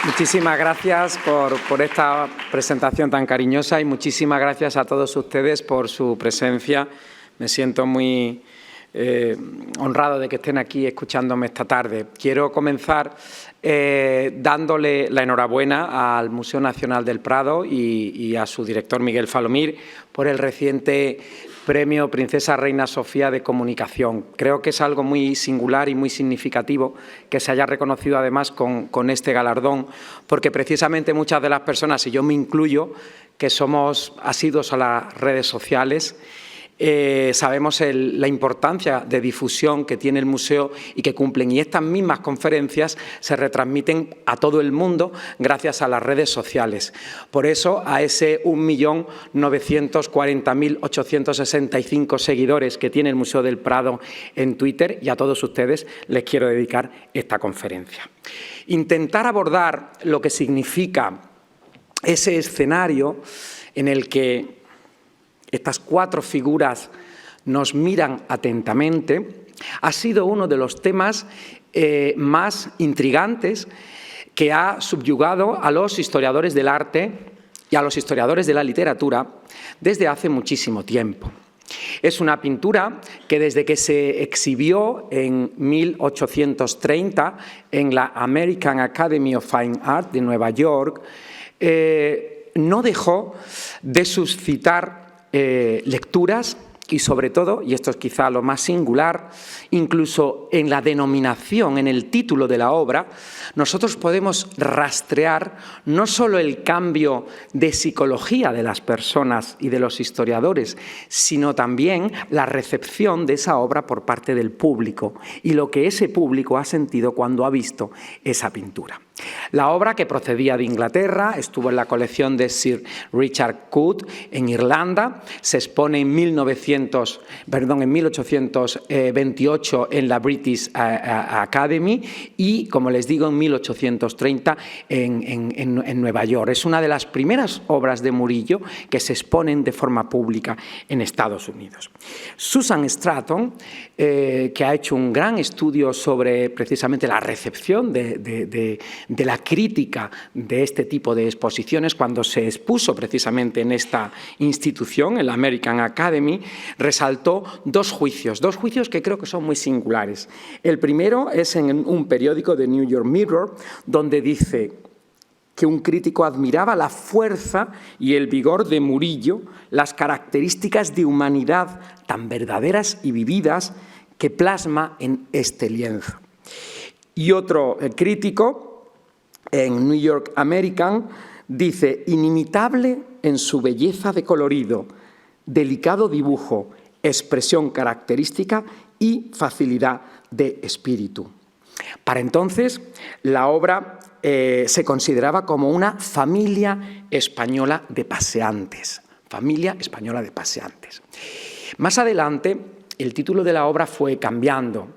Muchísimas gracias por esta presentación tan cariñosa y muchísimas gracias a todos ustedes por su presencia. Me siento muy honrado de que estén aquí escuchándome esta tarde. Quiero comenzar dándole la enhorabuena al Museo Nacional del Prado y a su director Miguel Falomir por el reciente Premio Princesa Reina Sofía de Comunicación. Creo que es algo muy singular y muy significativo que se haya reconocido además con este galardón, porque precisamente muchas de las personas, y yo me incluyo, que somos asiduos a las redes sociales, sabemos la importancia de difusión que tiene el museo y que cumplen. Y estas mismas conferencias se retransmiten a todo el mundo gracias a las redes sociales. Por eso, a ese 1.940.865 seguidores que tiene el Museo del Prado en Twitter, y a todos ustedes les quiero dedicar esta conferencia. Intentar abordar lo que significa ese escenario en el que estas cuatro figuras nos miran atentamente, ha sido uno de los temas más intrigantes que ha subyugado a los historiadores del arte y a los historiadores de la literatura desde hace muchísimo tiempo. Es una pintura que desde que se exhibió en 1830 en la American Academy of Fine Art de Nueva York, no dejó de suscitar lecturas y sobre todo, y esto es quizá lo más singular, incluso en la denominación, en el título de la obra, nosotros podemos rastrear no solo el cambio de psicología de las personas y de los historiadores, sino también la recepción de esa obra por parte del público y lo que ese público ha sentido cuando ha visto esa pintura. La obra, que procedía de Inglaterra, estuvo en la colección de Sir Richard Coate en Irlanda, se expone en 1828 en la British Academy y, como les digo, en 1830 en Nueva York. Es una de las primeras obras de Murillo que se exponen de forma pública en Estados Unidos. Susan Stratton, que ha hecho un gran estudio sobre precisamente la recepción de la crítica de este tipo de exposiciones, cuando se expuso precisamente en esta institución, en la American Academy, resaltó dos juicios que creo que son muy singulares. El primero es en un periódico de New York Mirror, donde dice que un crítico admiraba la fuerza y el vigor de Murillo, las características de humanidad tan verdaderas y vividas que plasma en este lienzo. Y otro crítico, en New York American, dice: inimitable en su belleza de colorido, delicado dibujo, expresión característica y facilidad de espíritu. Para entonces, la obra se consideraba como una familia española de paseantes. Familia española de paseantes. Más adelante, el título de la obra fue cambiando.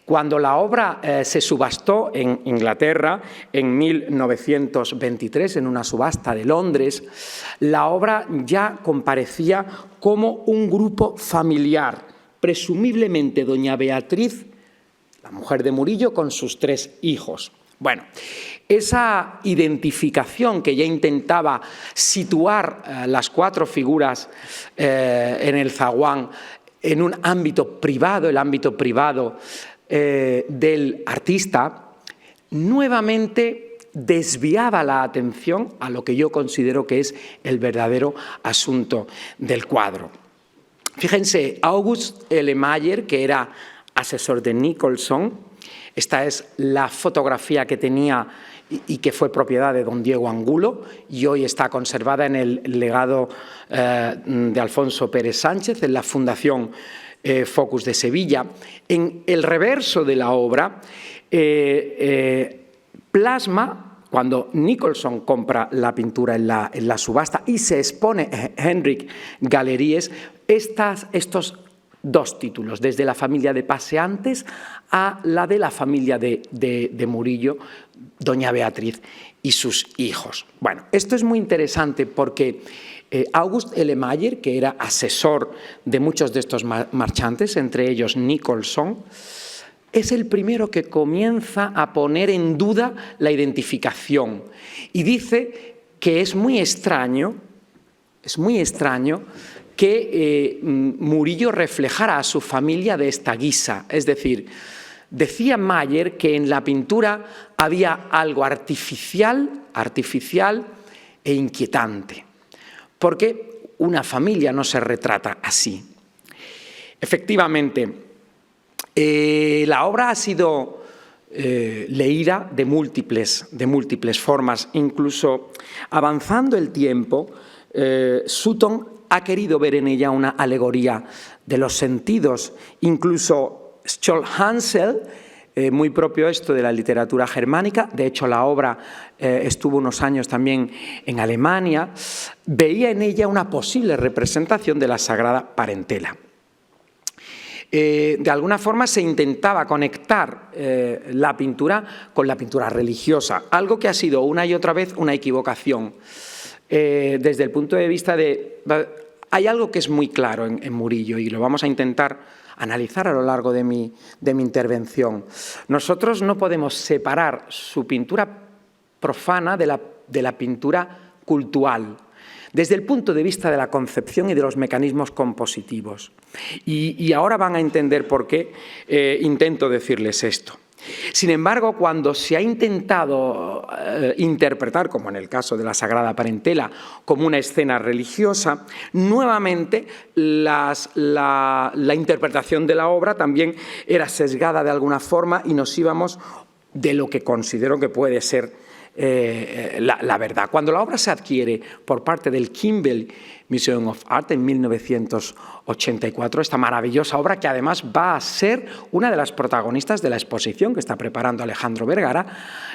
Cuando la obra se subastó en Inglaterra en 1923, en una subasta de Londres, la obra ya comparecía como un grupo familiar, presumiblemente doña Beatriz, la mujer de Murillo, con sus 3 hijos. Bueno, esa identificación que ya intentaba situar las 4 figuras en el zaguán en un ámbito privado, el ámbito privado del artista, nuevamente desviaba la atención a lo que yo considero que es el verdadero asunto del cuadro. Fíjense, August L. Mayer, que era asesor de Nicholson, esta es la fotografía que tenía y que fue propiedad de don Diego Angulo y hoy está conservada en el legado de Alfonso Pérez Sánchez, en la Fundación Focus de Sevilla. En el reverso de la obra plasma, cuando Nicholson compra la pintura en la subasta y se expone en Henrik Galeries, estos 2 títulos, desde la familia de paseantes a la de la familia de Murillo, doña Beatriz y sus hijos. Bueno, esto es muy interesante porque August L. Mayer, que era asesor de muchos de estos marchantes, entre ellos Nicholson, es el primero que comienza a poner en duda la identificación y dice que es muy extraño que Murillo reflejara a su familia de esta guisa. Es decir, decía Mayer que en la pintura había algo artificial e inquietante, porque una familia no se retrata así. Efectivamente, la obra ha sido leída de múltiples formas. Incluso avanzando el tiempo, Sutton ha querido ver en ella una alegoría de los sentidos. Incluso Skjold Hansel, muy propio esto de la literatura germánica, de hecho la obra estuvo unos años también en Alemania, veía en ella una posible representación de la Sagrada Parentela. De alguna forma se intentaba conectar la pintura con la pintura religiosa, algo que ha sido una y otra vez una equivocación. Desde el punto de vista de... Hay algo que es muy claro en Murillo y lo vamos a intentar analizar a lo largo de mi intervención. Nosotros no podemos separar su pintura profana de la pintura cultural, desde el punto de vista de la concepción y de los mecanismos compositivos. Y ahora van a entender por qué intento decirles esto. Sin embargo, cuando se ha intentado interpretar, como en el caso de la Sagrada Parentela, como una escena religiosa, nuevamente la interpretación de la obra también era sesgada de alguna forma y nos íbamos de lo que considero que puede ser la verdad. Cuando la obra se adquiere por parte del Kimberley Museum of Art en 1984, esta maravillosa obra que además va a ser una de las protagonistas de la exposición que está preparando Alejandro Vergara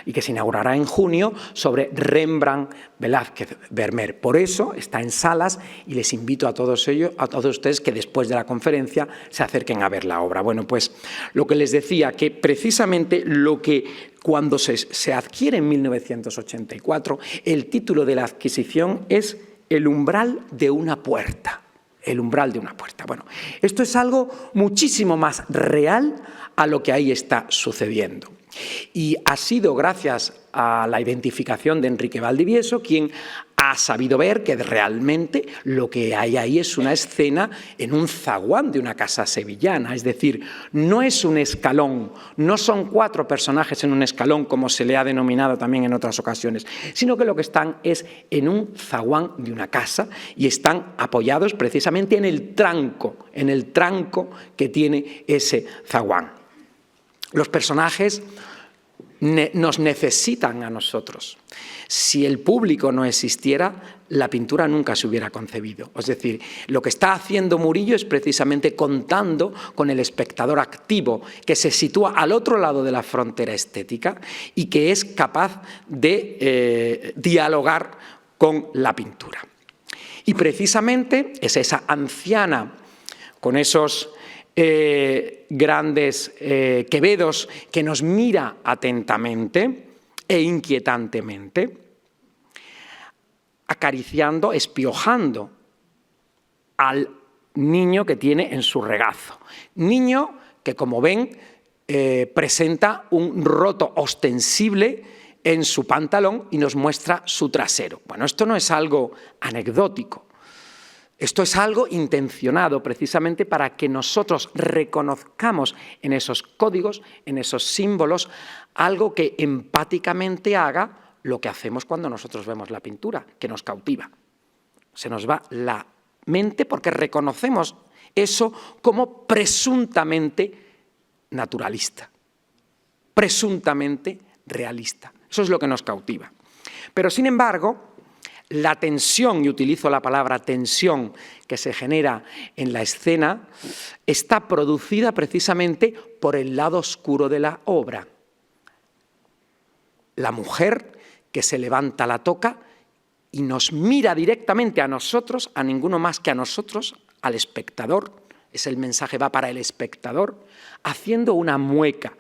y que se inaugurará en junio sobre Rembrandt, Velázquez, Vermeer. Por eso está en salas y les invito a todos ustedes que después de la conferencia se acerquen a ver la obra. Bueno, pues lo que les decía, que precisamente lo que cuando se adquiere en 1984, el título de la adquisición es El umbral de una puerta. El umbral de una puerta. Bueno, esto es algo muchísimo más real a lo que ahí está sucediendo. Y ha sido gracias a la identificación de Enrique Valdivieso quien ha sabido ver que realmente lo que hay ahí es una escena en un zaguán de una casa sevillana, es decir, no es un escalón, no son 4 personajes en un escalón como se le ha denominado también en otras ocasiones, sino que lo que están es en un zaguán de una casa y están apoyados precisamente en el tranco que tiene ese zaguán. Los personajes nos necesitan a nosotros. Si el público no existiera, la pintura nunca se hubiera concebido. Es decir, lo que está haciendo Murillo es precisamente contando con el espectador activo que se sitúa al otro lado de la frontera estética y que es capaz de dialogar con la pintura. Y precisamente es esa anciana con esos grandes quevedos que nos mira atentamente e inquietantemente, acariciando, espiojando al niño que tiene en su regazo. Niño que, como ven, presenta un roto ostensible en su pantalón y nos muestra su trasero. Bueno, esto no es algo anecdótico. Esto es algo intencionado precisamente para que nosotros reconozcamos en esos códigos, en esos símbolos, algo que empáticamente haga lo que hacemos cuando nosotros vemos la pintura, que nos cautiva. Se nos va la mente porque reconocemos eso como presuntamente naturalista, presuntamente realista. Eso es lo que nos cautiva. Pero, sin embargo, la tensión, y utilizo la palabra tensión, que se genera en la escena, está producida precisamente por el lado oscuro de la obra. La mujer que se levanta la toca y nos mira directamente a nosotros, a ninguno más que a nosotros, al espectador. El mensaje va para el espectador, haciendo una mueca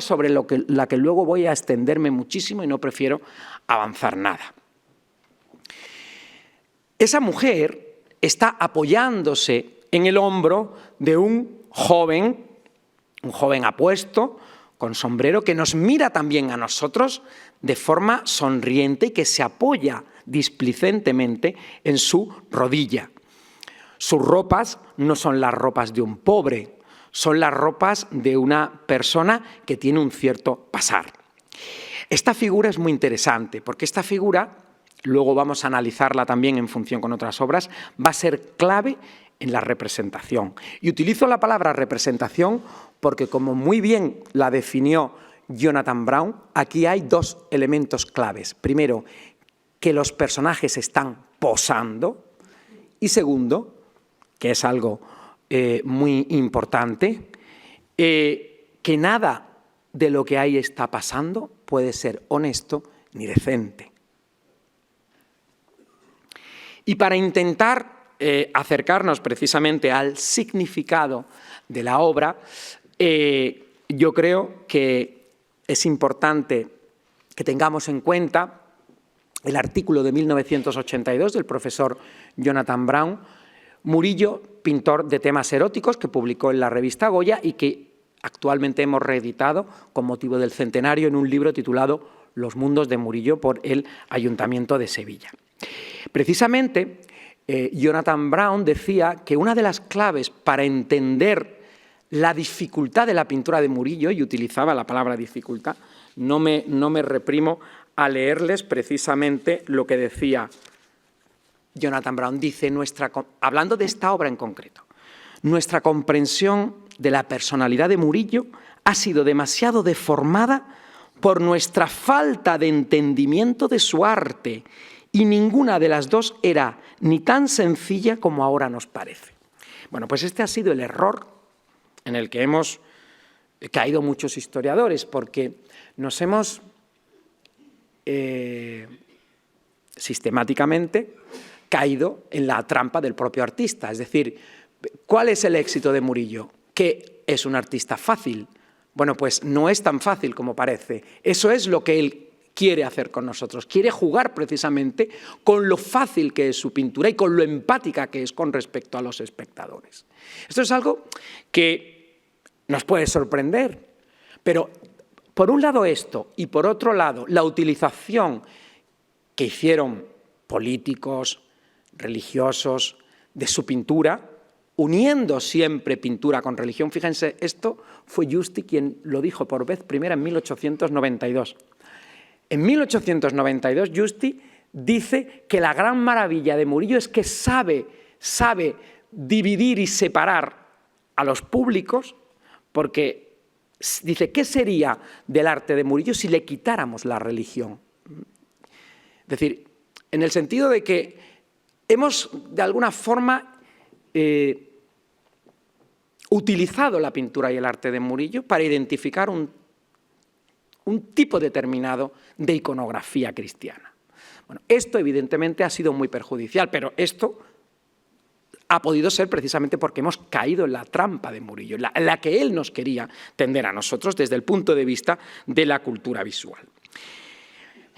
sobre la que luego voy a extenderme muchísimo y no prefiero avanzar nada. Esa mujer está apoyándose en el hombro de un joven un joven apuesto, con sombrero, que nos mira también a nosotros de forma sonriente y que se apoya displicentemente en su rodilla. Sus ropas no son las ropas de un pobre, son las ropas de una persona que tiene un cierto pasar. Esta figura es muy interesante, porque esta figura, luego vamos a analizarla también en función con otras obras, va a ser clave en la representación. Y utilizo la palabra representación porque, como muy bien la definió Jonathan Brown, aquí hay dos elementos claves. Primero, que los personajes están posando, y segundo, que es algo muy importante, que nada de lo que ahí está pasando puede ser honesto ni decente. Y para intentar acercarnos precisamente al significado de la obra, yo creo que es importante que tengamos en cuenta el artículo de 1982 del profesor Jonathan Brown, Murillo, pintor de temas eróticos, que publicó en la revista Goya y que actualmente hemos reeditado con motivo del centenario en un libro titulado Los mundos de Murillo por el Ayuntamiento de Sevilla. Precisamente, Jonathan Brown decía que una de las claves para entender la dificultad de la pintura de Murillo, y utilizaba la palabra dificultad, no me reprimo a leerles precisamente lo que decía Jonathan Brown. Dice, hablando de esta obra en concreto, nuestra comprensión de la personalidad de Murillo ha sido demasiado deformada por nuestra falta de entendimiento de su arte, y ninguna de las dos era ni tan sencilla como ahora nos parece. Bueno, pues este ha sido el error en el que hemos caído muchos historiadores, porque nos hemos sistemáticamente caído en la trampa del propio artista. Es decir, ¿cuál es el éxito de Murillo? Que es un artista fácil. Bueno, pues no es tan fácil como parece. Eso es lo que él quiere hacer con nosotros. Quiere jugar precisamente con lo fácil que es su pintura y con lo empática que es con respecto a los espectadores. Esto es algo que nos puede sorprender, pero por un lado esto y por otro lado la utilización que hicieron políticos, religiosos, de su pintura, uniendo siempre pintura con religión. Fíjense, esto fue Justi quien lo dijo por vez primera en 1892. En 1892, Justi dice que la gran maravilla de Murillo es que sabe dividir y separar a los públicos, porque dice, ¿qué sería del arte de Murillo si le quitáramos la religión? Es decir, en el sentido de que hemos, de alguna forma, utilizado la pintura y el arte de Murillo para identificar un tipo determinado de iconografía cristiana. Bueno, esto evidentemente ha sido muy perjudicial, pero esto ha podido ser precisamente porque hemos caído en la trampa de Murillo, en la que él nos quería tender a nosotros desde el punto de vista de la cultura visual.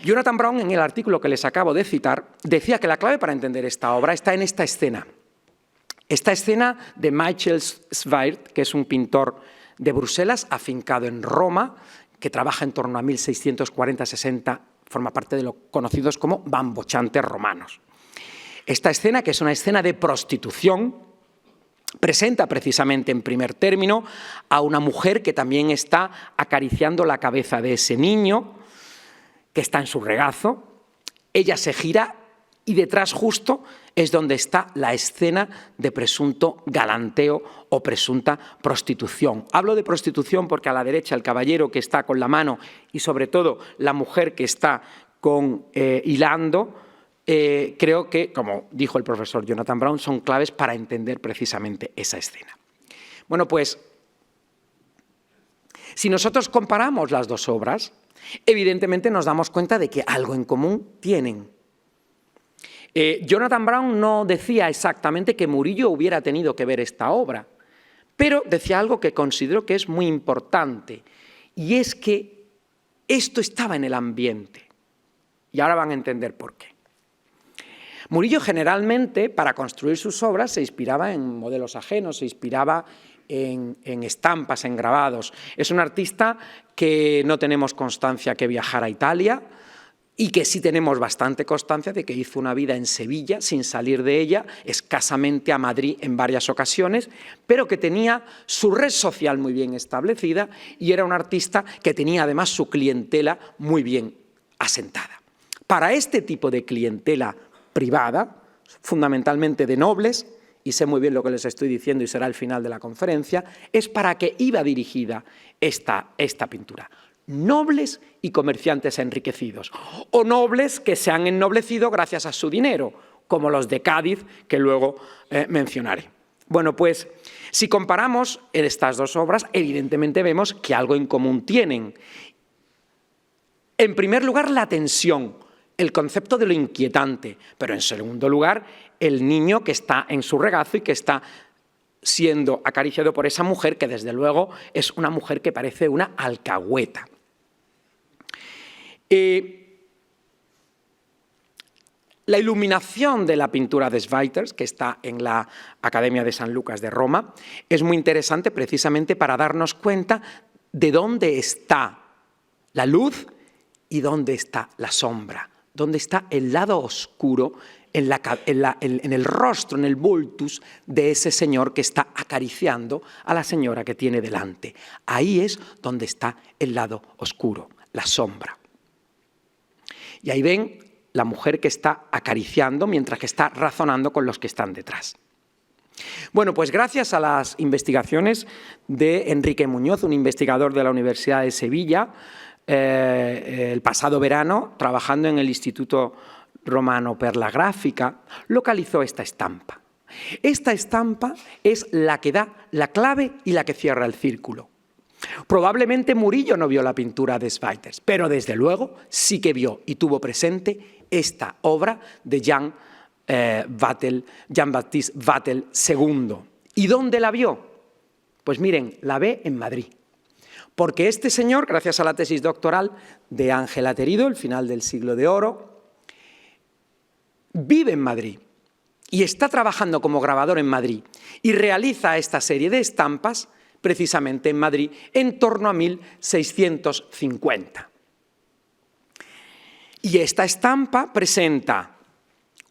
Jonathan Brown, en el artículo que les acabo de citar, decía que la clave para entender esta obra está en esta escena. Esta escena de Michael Svaert, que es un pintor de Bruselas, afincado en Roma, que trabaja en torno a 1640-60, forma parte de lo conocidos como bambochantes romanos. Esta escena, que es una escena de prostitución, presenta precisamente en primer término a una mujer que también está acariciando la cabeza de ese niño, que está en su regazo. Ella se gira y detrás justo es donde está la escena de presunto galanteo o presunta prostitución. Hablo de prostitución porque a la derecha el caballero que está con la mano y sobre todo la mujer que está hilando, creo que, como dijo el profesor Jonathan Brown, son claves para entender precisamente esa escena. Bueno, pues, si nosotros comparamos las dos obras, evidentemente nos damos cuenta de que algo en común tienen. Jonathan Brown no decía exactamente que Murillo hubiera tenido que ver esta obra, pero decía algo que considero que es muy importante, y es que esto estaba en el ambiente. Y ahora van a entender por qué. Murillo generalmente, para construir sus obras, se inspiraba en modelos ajenos, se inspiraba en estampas, en grabados. Es un artista que no tenemos constancia que viajara a Italia y que sí tenemos bastante constancia de que hizo una vida en Sevilla sin salir de ella, escasamente a Madrid en varias ocasiones, pero que tenía su red social muy bien establecida y era un artista que tenía además su clientela muy bien asentada. Para este tipo de clientela privada, fundamentalmente de nobles, y sé muy bien lo que les estoy diciendo y será el final de la conferencia, es para que iba dirigida esta pintura. Nobles y comerciantes enriquecidos, o nobles que se han ennoblecido gracias a su dinero, como los de Cádiz, que luego mencionaré. Bueno, pues si comparamos estas dos obras, evidentemente vemos que algo en común tienen. En primer lugar, la tensión, el concepto de lo inquietante, pero en segundo lugar, el niño que está en su regazo y que está siendo acariciado por esa mujer, que desde luego es una mujer que parece una alcahueta. La iluminación de la pintura de Schweitzer, que está en la Academia de San Lucas de Roma, es muy interesante precisamente para darnos cuenta de dónde está la luz y dónde está la sombra, dónde está el lado oscuro en el rostro, en el vultus de ese señor que está acariciando a la señora que tiene delante. Ahí es donde está el lado oscuro, la sombra. Y ahí ven la mujer que está acariciando mientras que está razonando con los que están detrás. Bueno, pues gracias a las investigaciones de Enrique Muñoz, un investigador de la Universidad de Sevilla, el pasado verano, trabajando en el Instituto Romano per la Gráfica, localizó esta estampa. Esta estampa es la que da la clave y la que cierra el círculo. Probablemente Murillo no vio la pintura de Schweitzer, pero desde luego sí que vio y tuvo presente esta obra de Jean-Baptiste Vatel II. ¿Y dónde la vio? Pues miren, la ve en Madrid. Porque este señor, gracias a la tesis doctoral de Ángela Terido, el final del siglo de oro, vive en Madrid y está trabajando como grabador en Madrid y realiza esta serie de estampas precisamente en Madrid en torno a 1650. Y esta estampa presenta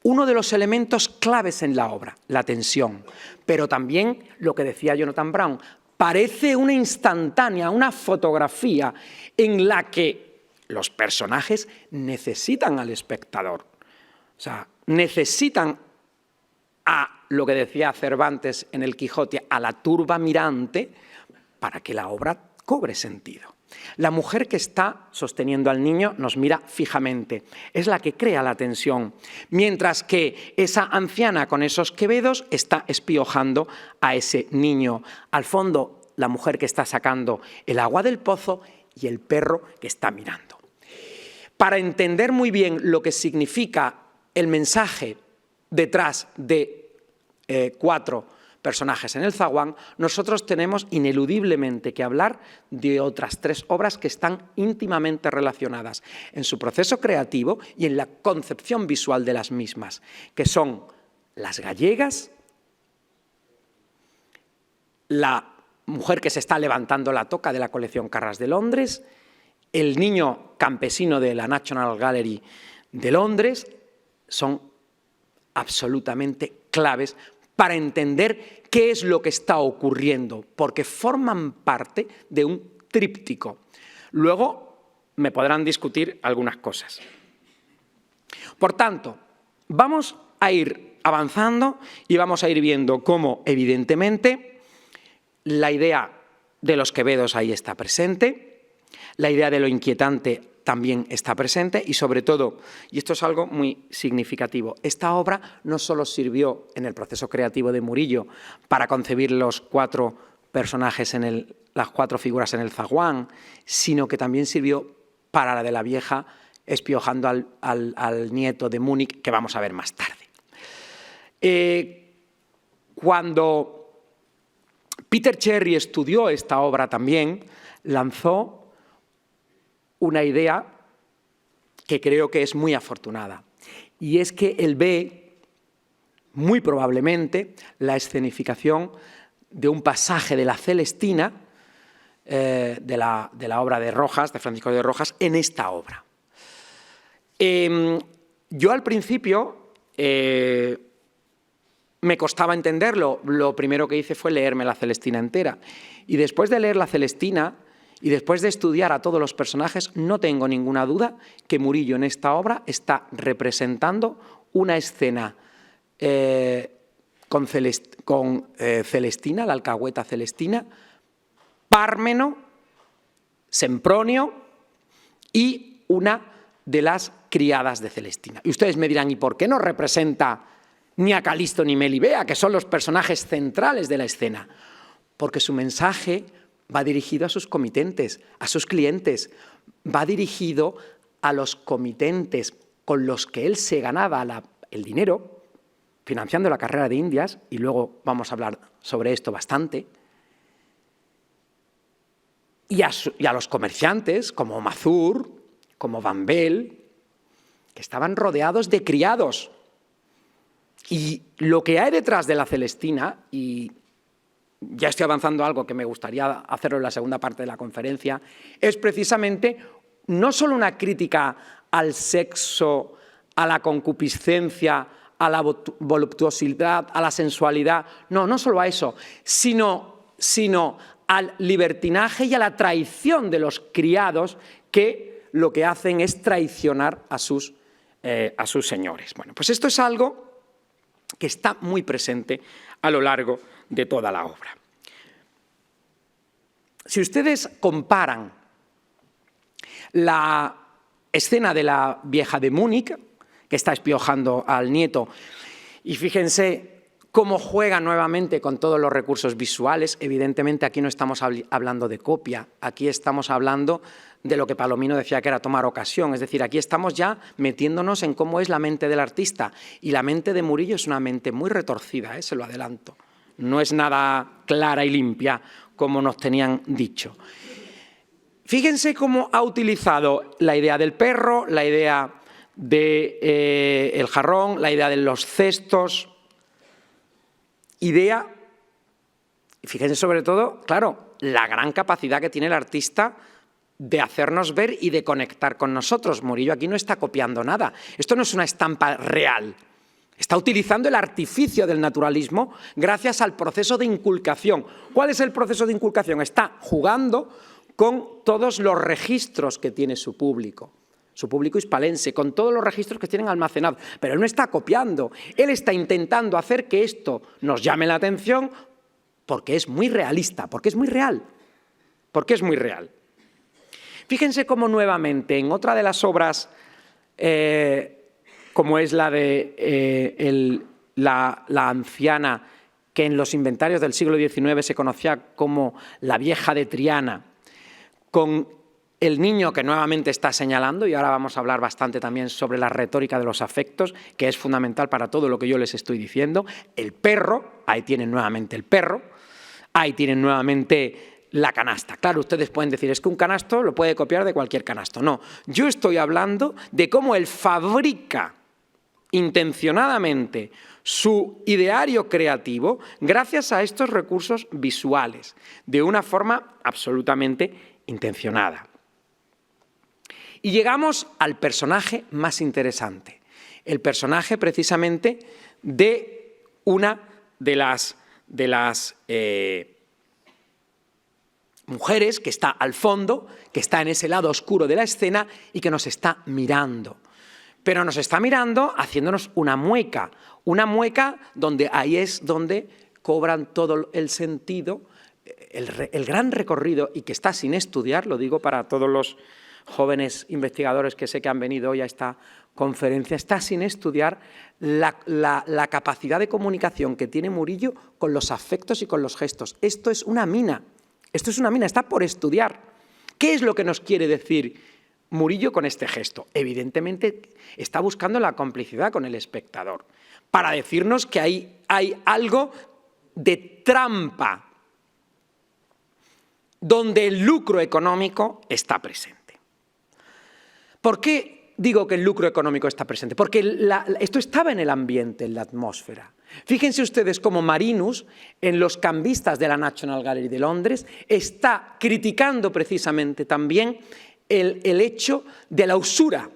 uno de los elementos claves en la obra, la tensión, pero también lo que decía Jonathan Brown, parece una instantánea, una fotografía en la que los personajes necesitan al espectador. O sea, necesitan a lo que decía Cervantes en el Quijote, a la turba mirante, para que la obra cobre sentido. La mujer que está sosteniendo al niño nos mira fijamente, es la que crea la tensión, mientras que esa anciana con esos quevedos está espiojando a ese niño. Al fondo, la mujer que está sacando el agua del pozo y el perro que está mirando. Para entender muy bien lo que significa el mensaje detrás de 4 personajes en el zaguán, nosotros tenemos ineludiblemente que hablar de otras 3 obras que están íntimamente relacionadas en su proceso creativo y en la concepción visual de las mismas, que son Las gallegas, La mujer que se está levantando la toca de la colección Carras de Londres, El niño campesino de la National Gallery de Londres, son absolutamente claves para entender qué es lo que está ocurriendo, porque forman parte de un tríptico. Luego me podrán discutir algunas cosas. Por tanto, vamos a ir avanzando y vamos a ir viendo cómo, evidentemente, la idea de los quevedos ahí está presente, la idea de lo inquietante también está presente y sobre todo, y esto es algo muy significativo, esta obra no solo sirvió en el proceso creativo de Murillo para concebir los 4 personajes, las 4 figuras en el zaguán, sino que también sirvió para la de la vieja espiojando al nieto de Múnich, que vamos a ver más tarde. Cuando Peter Cherry estudió esta obra también, lanzó una idea que creo que es muy afortunada, y es que él ve, muy probablemente, la escenificación de un pasaje de la Celestina, de la obra de Rojas, de Francisco de Rojas, en esta obra. Yo al principio me costaba entenderlo. Lo primero que hice fue leerme la Celestina entera. Y después de leer la Celestina y después de estudiar a todos los personajes, no tengo ninguna duda que Murillo en esta obra está representando una escena con Celestina, la alcahueta Celestina, Pármeno, Sempronio y una de las criadas de Celestina. Y ustedes me dirán, ¿y por qué no representa ni a Calisto ni Melibea, que son los personajes centrales de la escena? Porque su mensaje va dirigido a sus comitentes, a sus clientes, va dirigido a los comitentes con los que él se ganaba el dinero, financiando la carrera de Indias, y luego vamos a hablar sobre esto bastante, y a los comerciantes como Mazur, como Van Bell, que estaban rodeados de criados. Y lo que hay detrás de la Celestina, y ya estoy avanzando algo que me gustaría hacerlo en la segunda parte de la conferencia, es precisamente no solo una crítica al sexo, a la concupiscencia, a la voluptuosidad, a la sensualidad, no solo a eso, sino al libertinaje y a la traición de los criados que lo que hacen es traicionar a sus señores. Bueno, pues esto es algo que está muy presente a lo largo de toda la obra. Si ustedes comparan la escena de la vieja de Múnich, que está espiojando al nieto, y fíjense cómo juega nuevamente con todos los recursos visuales. Evidentemente aquí no estamos hablando de copia, aquí estamos hablando de lo que Palomino decía que era tomar ocasión, es decir, aquí estamos ya metiéndonos en cómo es la mente del artista, y la mente de Murillo es una mente muy retorcida, se lo adelanto, no es nada clara y limpia como nos tenían dicho. Fíjense cómo ha utilizado la idea del perro, la idea del jarrón, la idea de los cestos, idea, y fíjense sobre todo, claro, la gran capacidad que tiene el artista de hacernos ver y de conectar con nosotros. Murillo aquí no está copiando nada, esto no es una estampa real, está utilizando el artificio del naturalismo gracias al proceso de inculcación. ¿Cuál es el proceso de inculcación? Está jugando con todos los registros que tiene su público hispalense, con todos los registros que tienen almacenados, pero él no está copiando, él está intentando hacer que esto nos llame la atención porque es muy realista, porque es muy real, Fíjense cómo nuevamente en otra de las obras, como es la de la anciana, que en los inventarios del siglo XIX se conocía como la vieja de Triana, con el niño que nuevamente está señalando, y ahora vamos a hablar bastante también sobre la retórica de los afectos, que es fundamental para todo lo que yo les estoy diciendo, el perro, ahí tienen nuevamente el perro, ahí tienen nuevamente la canasta. Claro, ustedes pueden decir, es que un canasto lo puede copiar de cualquier canasto. No, yo estoy hablando de cómo él fabrica intencionadamente su ideario creativo gracias a estos recursos visuales, de una forma absolutamente intencionada. Y llegamos al personaje más interesante, el personaje precisamente de una de las mujeres que está al fondo, que está en ese lado oscuro de la escena y que nos está mirando. Pero nos está mirando haciéndonos una mueca donde ahí es donde cobran todo el sentido, el gran recorrido, y que está sin estudiar, lo digo para todos los jóvenes investigadores que sé que han venido hoy a esta conferencia, está sin estudiar la capacidad de comunicación que tiene Murillo con los afectos y con los gestos. Esto es una mina, está por estudiar. ¿Qué es lo que nos quiere decir Murillo con este gesto? Evidentemente está buscando la complicidad con el espectador, para decirnos que hay algo de trampa, donde el lucro económico está presente. ¿Por qué digo que el lucro económico está presente? Porque esto estaba en el ambiente, en la atmósfera. Fíjense ustedes cómo Marinus, en Los cambistas de la National Gallery de Londres, está criticando precisamente también el hecho de la usura.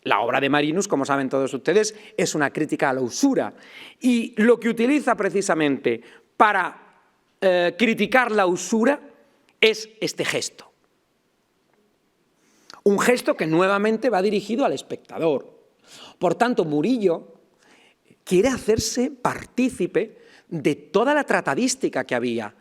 La obra de Marinus, como saben todos ustedes, es una crítica a la usura. Y lo que utiliza precisamente para criticar la usura es este gesto. Un gesto que nuevamente va dirigido al espectador. Por tanto, Murillo quiere hacerse partícipe de toda la tratadística que había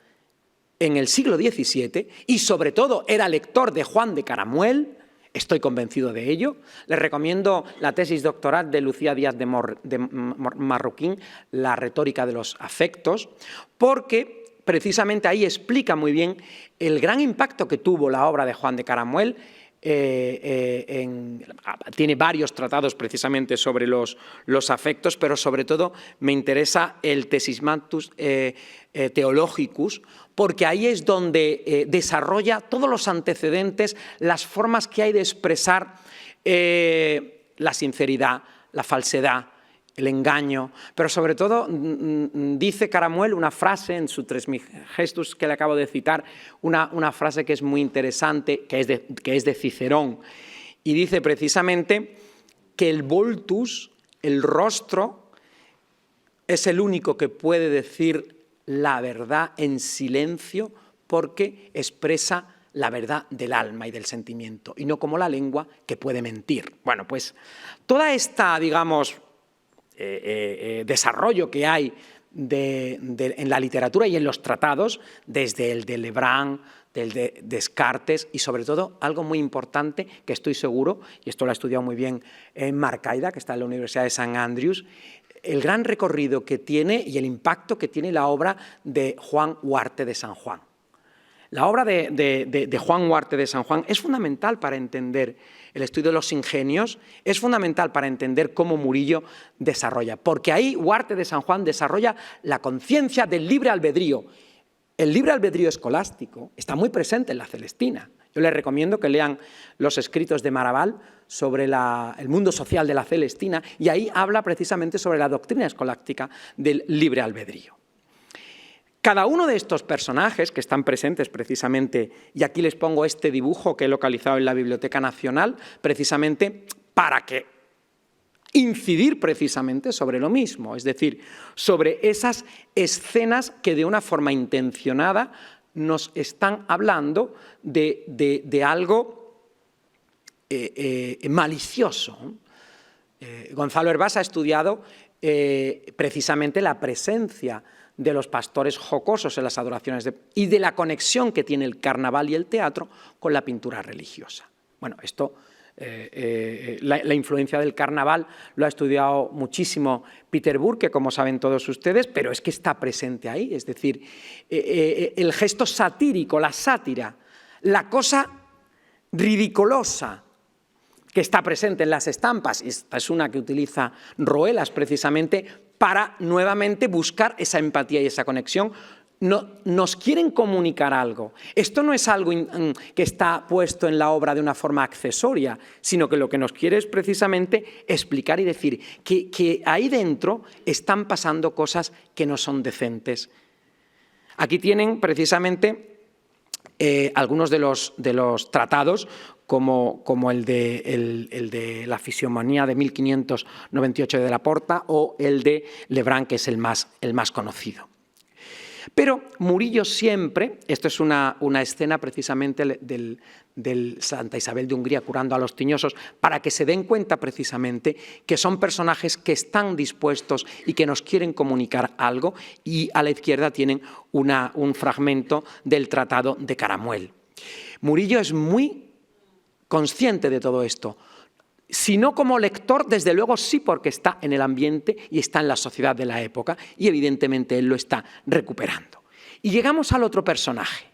en el siglo XVII y sobre todo era lector de Juan de Caramuel, estoy convencido de ello. Les recomiendo la tesis doctoral de Lucía Díaz de Marroquín, La retórica de los afectos, porque precisamente ahí explica muy bien el gran impacto que tuvo la obra de Juan de Caramuel. Tiene varios tratados precisamente sobre los afectos, pero sobre todo me interesa el Tesismatus Theologicus, porque ahí es donde desarrolla todos los antecedentes, las formas que hay de expresar la sinceridad, la falsedad, el engaño, pero sobre todo dice Caramuel una frase en su Trismegistus que le acabo de citar, una frase que es muy interesante, que es de Cicerón, y dice precisamente que el voltus, el rostro, es el único que puede decir la verdad en silencio porque expresa la verdad del alma y del sentimiento, y no como la lengua que puede mentir. Bueno, pues toda esta, digamos, desarrollo que hay en la literatura y en los tratados, desde el de Lebrun, del de Descartes y sobre todo algo muy importante que estoy seguro, y esto lo ha estudiado muy bien Marcaida, que está en la Universidad de St. Andrews, el gran recorrido que tiene y el impacto que tiene la obra de Juan Huarte de San Juan. La obra de Juan Huarte de San Juan es fundamental para entender el estudio de los ingenios, es fundamental para entender cómo Murillo desarrolla, porque ahí Huarte de San Juan desarrolla la conciencia del libre albedrío. El libre albedrío escolástico está muy presente en la Celestina. Yo les recomiendo que lean los escritos de Maraval sobre el mundo social de la Celestina, y ahí habla precisamente sobre la doctrina escolástica del libre albedrío. Cada uno de estos personajes que están presentes precisamente, y aquí les pongo este dibujo que he localizado en la Biblioteca Nacional, precisamente para incidir precisamente sobre lo mismo, es decir, sobre esas escenas que de una forma intencionada nos están hablando de algo malicioso. Gonzalo Hervás ha estudiado precisamente la presencia de los pastores jocosos en las adoraciones y de la conexión que tiene el carnaval y el teatro con la pintura religiosa. Bueno, esto, la influencia del carnaval lo ha estudiado muchísimo Peter Burke, como saben todos ustedes, pero es que está presente ahí, es decir, el gesto satírico, la sátira, la cosa ridiculosa que está presente en las estampas, y esta es una que utiliza Roelas precisamente para nuevamente buscar esa empatía y esa conexión. Nos quieren comunicar algo. Esto no es algo que está puesto en la obra de una forma accesoria, sino que lo que nos quiere es precisamente explicar y decir que ahí dentro están pasando cosas que no son decentes. Aquí tienen precisamente algunos de los tratados, como el de la fisionomía de 1598 de Laporta o el de Lebrun, que es el más conocido. Pero Murillo siempre, esto es una escena precisamente del Santa Isabel de Hungría curando a los tiñosos, para que se den cuenta precisamente que son personajes que están dispuestos y que nos quieren comunicar algo, y a la izquierda tienen un fragmento del Tratado de Caramuel. Murillo es muy consciente de todo esto, si no como lector, desde luego sí, porque está en el ambiente y está en la sociedad de la época, y evidentemente él lo está recuperando. Y llegamos al otro personaje.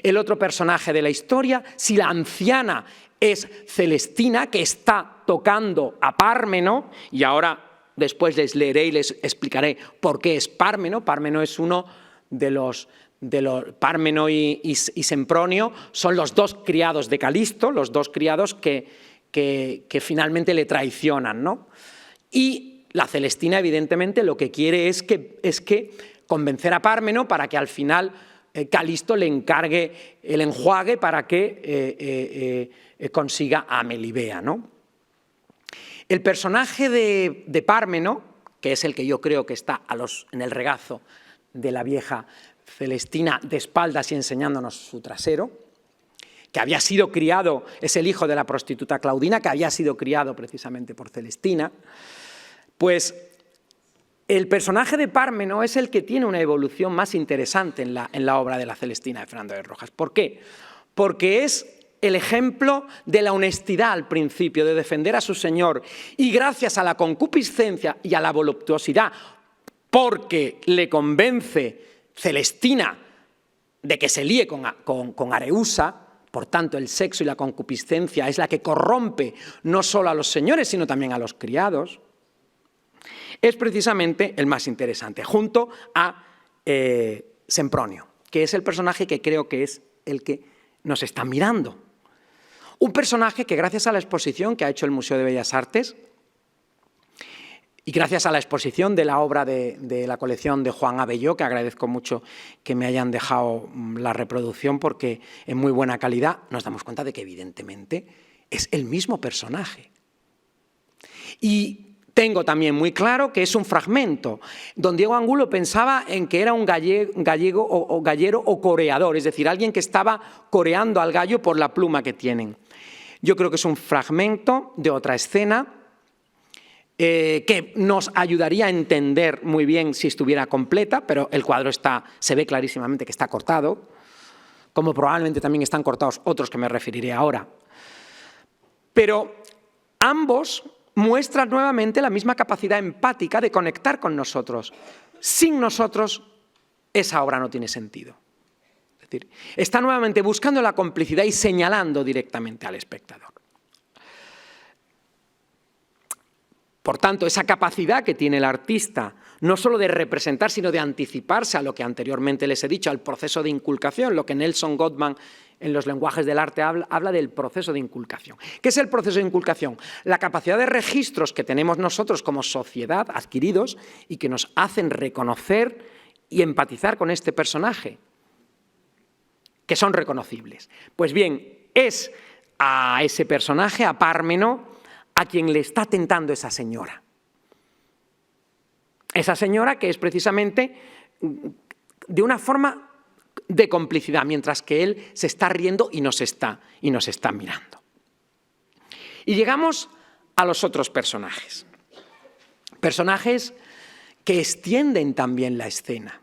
El otro personaje de la historia, si la anciana es Celestina, que está tocando a Pármeno, y ahora después les leeré y les explicaré por qué es Pármeno. Pármeno es uno de los Pármeno y Sempronio son los dos criados de Calisto, los dos criados que que finalmente le traicionan, ¿no? Y la Celestina, evidentemente, lo que quiere es que convencer a Pármeno para que al final Calisto le encargue el enjuague para que consiga a Melibea, ¿no? El personaje de Pármeno, que es el que yo creo que está en el regazo de la vieja Celestina de espaldas y enseñándonos su trasero, que había sido criado, es el hijo de la prostituta Claudina, que había sido criado precisamente por Celestina, pues el personaje de Pármeno es el que tiene una evolución más interesante en la obra de la Celestina de Fernando de Rojas. ¿Por qué? Porque es el ejemplo de la honestidad al principio, de defender a su señor, y gracias a la concupiscencia y a la voluptuosidad, porque le convence Celestina de que se líe con Areusa. Por tanto, el sexo y la concupiscencia es la que corrompe no solo a los señores, sino también a los criados. Es precisamente el más interesante, junto a Sempronio, que es el personaje que creo que es el que nos está mirando. Un personaje que, gracias a la exposición que ha hecho el Museo de Bellas Artes y gracias a la exposición de la obra de la colección de Juan Abelló, que agradezco mucho que me hayan dejado la reproducción porque en muy buena calidad, nos damos cuenta de que evidentemente es el mismo personaje. Y tengo también muy claro que es un fragmento. Don Diego Angulo pensaba en que era un gallego o gallero o coreador, es decir, alguien que estaba coreando al gallo por la pluma que tienen. Yo creo que es un fragmento de otra escena que nos ayudaría a entender muy bien si estuviera completa, pero el cuadro se ve clarísimamente que está cortado, como probablemente también están cortados otros que me referiré ahora. Pero ambos muestran nuevamente la misma capacidad empática de conectar con nosotros. Sin nosotros, esa obra no tiene sentido. Es decir, está nuevamente buscando la complicidad y señalando directamente al espectador. Por tanto, esa capacidad que tiene el artista, no solo de representar, sino de anticiparse a lo que anteriormente les he dicho, al proceso de inculcación, lo que Nelson Gottman en los lenguajes del arte habla del proceso de inculcación. ¿Qué es el proceso de inculcación? La capacidad de registros que tenemos nosotros como sociedad adquiridos y que nos hacen reconocer y empatizar con este personaje, que son reconocibles. Pues bien, es a ese personaje, a Pármeno, a quien le está tentando esa señora. Esa señora que es precisamente de una forma de complicidad, mientras que él se está riendo y nos está mirando. Y llegamos a los otros personajes. Personajes que extienden también la escena.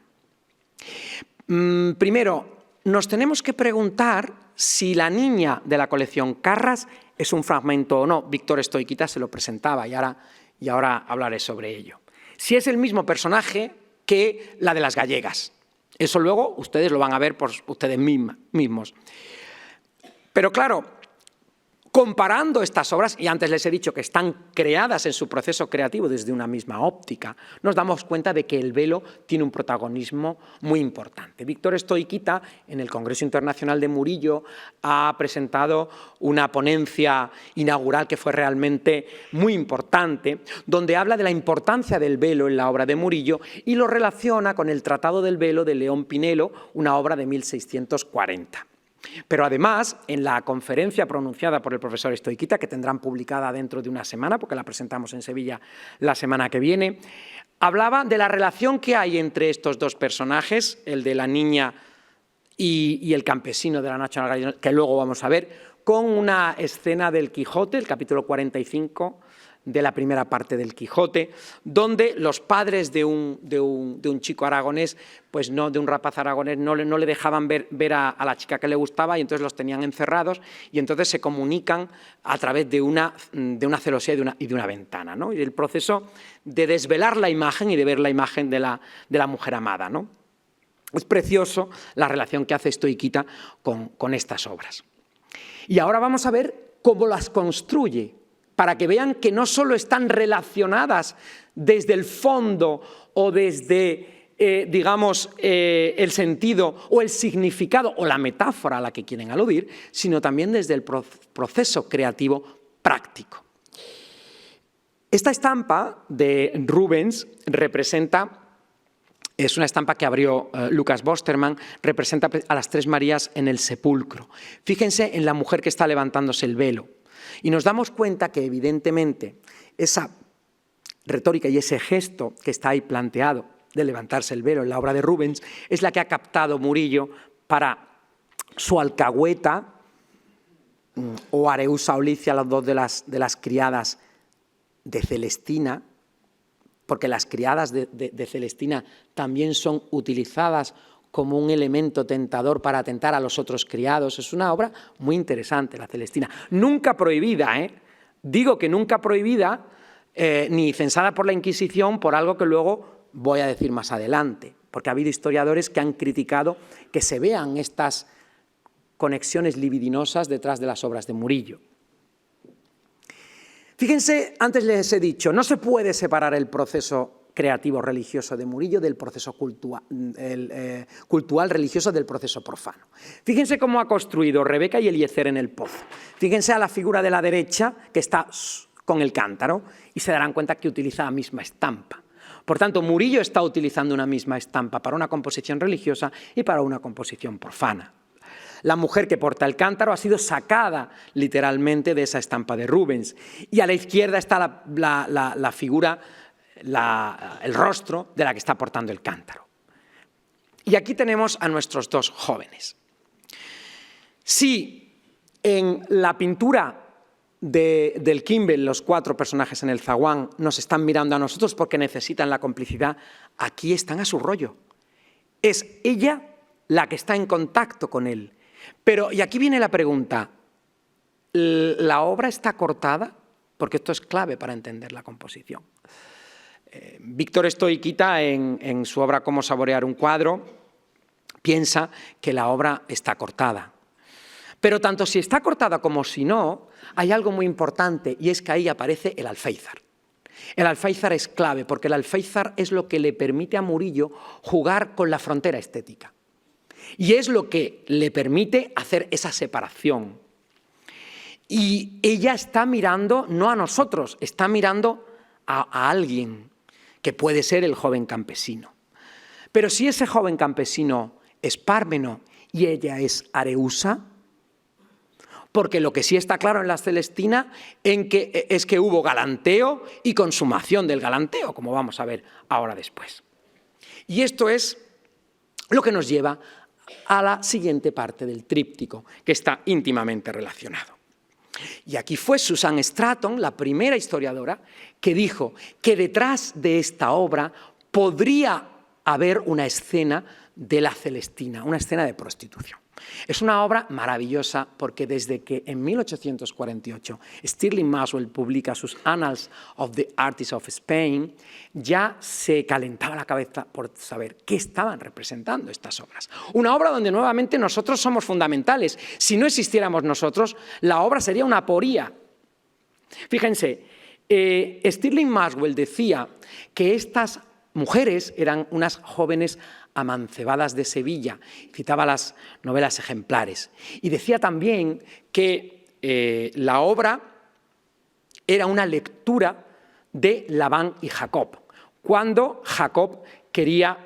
Primero, nos tenemos que preguntar si la niña de la colección Carras es un fragmento o no. Víctor Estoiquita se lo presentaba y ahora hablaré sobre ello. Si es el mismo personaje que la de las gallegas. Eso luego ustedes lo van a ver por ustedes mismos. Pero claro, comparando estas obras, y antes les he dicho que están creadas en su proceso creativo desde una misma óptica, nos damos cuenta de que el velo tiene un protagonismo muy importante. Víctor Estoiquita, en el Congreso Internacional de Murillo, ha presentado una ponencia inaugural que fue realmente muy importante, donde habla de la importancia del velo en la obra de Murillo y lo relaciona con el Tratado del Velo de León Pinelo, una obra de 1640. Pero además, en la conferencia pronunciada por el profesor Estoiquita, que tendrán publicada dentro de una semana, porque la presentamos en Sevilla la semana que viene, hablaba de la relación que hay entre estos dos personajes, el de la niña y el campesino de la National Gallery, que luego vamos a ver, con una escena del Quijote, el capítulo 45 de la primera parte del Quijote, donde los padres de un chico aragonés, pues no, de un rapaz aragonés, no le dejaban ver a la chica que le gustaba y entonces los tenían encerrados y entonces se comunican a través de una celosía y de una ventana, ¿no? Y el proceso de desvelar la imagen y de ver la imagen de la mujer amada, ¿no? Es precioso la relación que hace Estoiquita con estas obras. Y ahora vamos a ver cómo las construye, para que vean que no solo están relacionadas desde el fondo o desde, digamos, el sentido o el significado o la metáfora a la que quieren aludir, sino también desde el proceso creativo práctico. Esta estampa de Rubens es una estampa que abrió Lucas Bosterman, representa a las tres Marías en el sepulcro. Fíjense en la mujer que está levantándose el velo. Y nos damos cuenta que evidentemente esa retórica y ese gesto que está ahí planteado de levantarse el velo en la obra de Rubens es la que ha captado Murillo para su alcahueta o Areusa o Licia, las dos de las criadas de Celestina, porque las criadas de Celestina también son utilizadas como un elemento tentador para atentar a los otros criados. Es una obra muy interesante, la Celestina. Nunca prohibida, digo que nunca prohibida, ni censada por la Inquisición por algo que luego voy a decir más adelante, porque ha habido historiadores que han criticado que se vean estas conexiones libidinosas detrás de las obras de Murillo. Fíjense, antes les he dicho, no se puede separar el proceso creativo religioso de Murillo del proceso cultural religioso del proceso profano. Fíjense cómo ha construido Rebeca y Eliezer en el pozo. Fíjense a la figura de la derecha que está con el cántaro y se darán cuenta que utiliza la misma estampa. Por tanto, Murillo está utilizando una misma estampa para una composición religiosa y para una composición profana. La mujer que porta el cántaro ha sido sacada literalmente de esa estampa de Rubens. Y a la izquierda está la figura, el rostro de la que está portando el cántaro. Y aquí tenemos a nuestros dos jóvenes. Si en la pintura del Kimball, los cuatro personajes en el zaguán nos están mirando a nosotros porque necesitan la complicidad, aquí están a su rollo. Es ella la que está en contacto con él. Pero, y aquí viene la pregunta, ¿la obra está cortada? Porque esto es clave para entender la composición. Víctor Stoiquita, en su obra Cómo saborear un cuadro, piensa que la obra está cortada. Pero tanto si está cortada como si no, hay algo muy importante y es que ahí aparece el alféizar. El alféizar es clave porque el alféizar es lo que le permite a Murillo jugar con la frontera estética. Y es lo que le permite hacer esa separación. Y ella está mirando no a nosotros, está mirando a alguien que puede ser el joven campesino. Pero si ese joven campesino es Pármeno y ella es Areusa, porque lo que sí está claro en la Celestina es que hubo galanteo y consumación del galanteo, como vamos a ver ahora después. Y esto es lo que nos lleva a la siguiente parte del tríptico, que está íntimamente relacionado. Y aquí fue Susan Stratton, la primera historiadora, que dijo que detrás de esta obra podría haber una escena de la Celestina, una escena de prostitución. Es una obra maravillosa porque desde que en 1848 Stirling Maswell publica sus Annals of the Artists of Spain, ya se calentaba la cabeza por saber qué estaban representando estas obras. Una obra donde nuevamente nosotros somos fundamentales. Si no existiéramos nosotros, la obra sería una aporía. Fíjense, Stirling Maswell decía que estas mujeres eran unas jóvenes amancebadas de Sevilla, citaba las novelas ejemplares, y decía también que la obra era una lectura de Labán y Jacob, cuando Jacob quería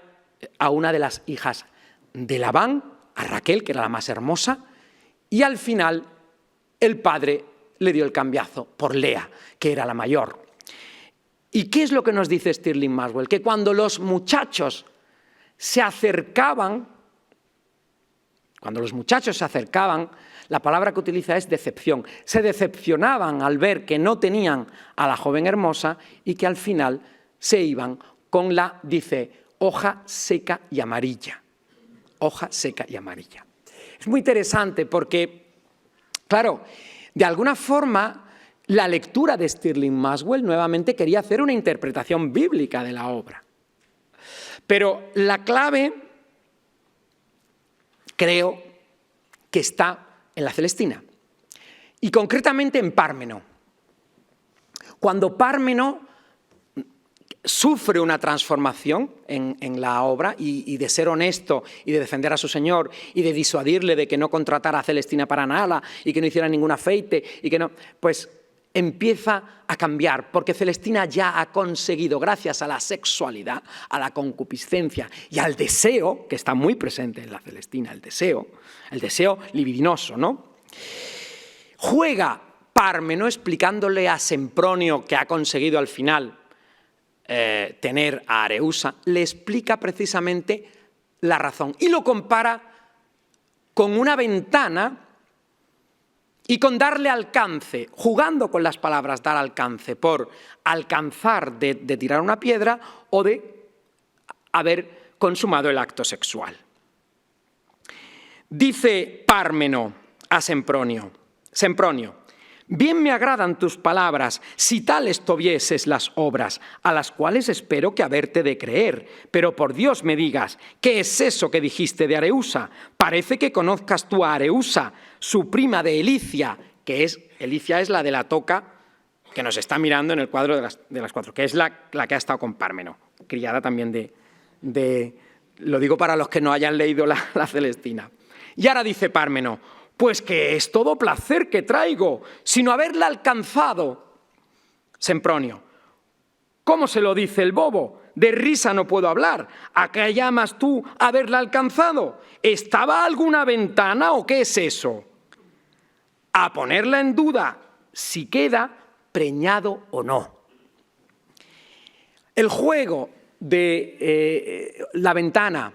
a una de las hijas de Labán, a Raquel, que era la más hermosa, y al final el padre le dio el cambiazo por Lea, que era la mayor. ¿Y qué es lo que nos dice Stirling Maswell? Que cuando los muchachos se acercaban, la palabra que utiliza es decepción. Se decepcionaban al ver que no tenían a la joven hermosa y que al final se iban con la, dice, hoja seca y amarilla. Hoja seca y amarilla. Es muy interesante porque, claro, de alguna forma la lectura de Stirling Maswell nuevamente quería hacer una interpretación bíblica de la obra. Pero la clave, creo, que está en la Celestina, y concretamente en Pármeno. Cuando Pármeno sufre una transformación en la obra y de ser honesto y de defender a su señor y de disuadirle de que no contratara a Celestina para nada y que no hiciera ningún afeite y que no, pues empieza a cambiar, porque Celestina ya ha conseguido, gracias a la sexualidad, a la concupiscencia y al deseo, que está muy presente en la Celestina, el deseo libidinoso, ¿no? Juega Pármeno explicándole a Sempronio, que ha conseguido al final tener a Areusa, le explica precisamente la razón y lo compara con una ventana y con darle alcance, jugando con las palabras dar alcance, por alcanzar de tirar una piedra o de haber consumado el acto sexual. Dice Pármeno a Sempronio, bien me agradan tus palabras, si tales tuvieses las obras, a las cuales espero que haberte de creer. Pero por Dios me digas, ¿qué es eso que dijiste de Areusa? Parece que conozcas tú a Areusa, su prima de Elicia, Elicia es la de la toca que nos está mirando en el cuadro de las cuatro, que es la que ha estado con Pármeno, criada también lo digo para los que no hayan leído la Celestina. Y ahora dice Pármeno, pues que es todo placer que traigo, sino haberla alcanzado. Sempronio, ¿cómo se lo dice el bobo? De risa no puedo hablar. ¿A qué llamas tú haberla alcanzado? ¿Estaba alguna ventana o qué es eso? A ponerla en duda si queda preñado o no. El juego de la ventana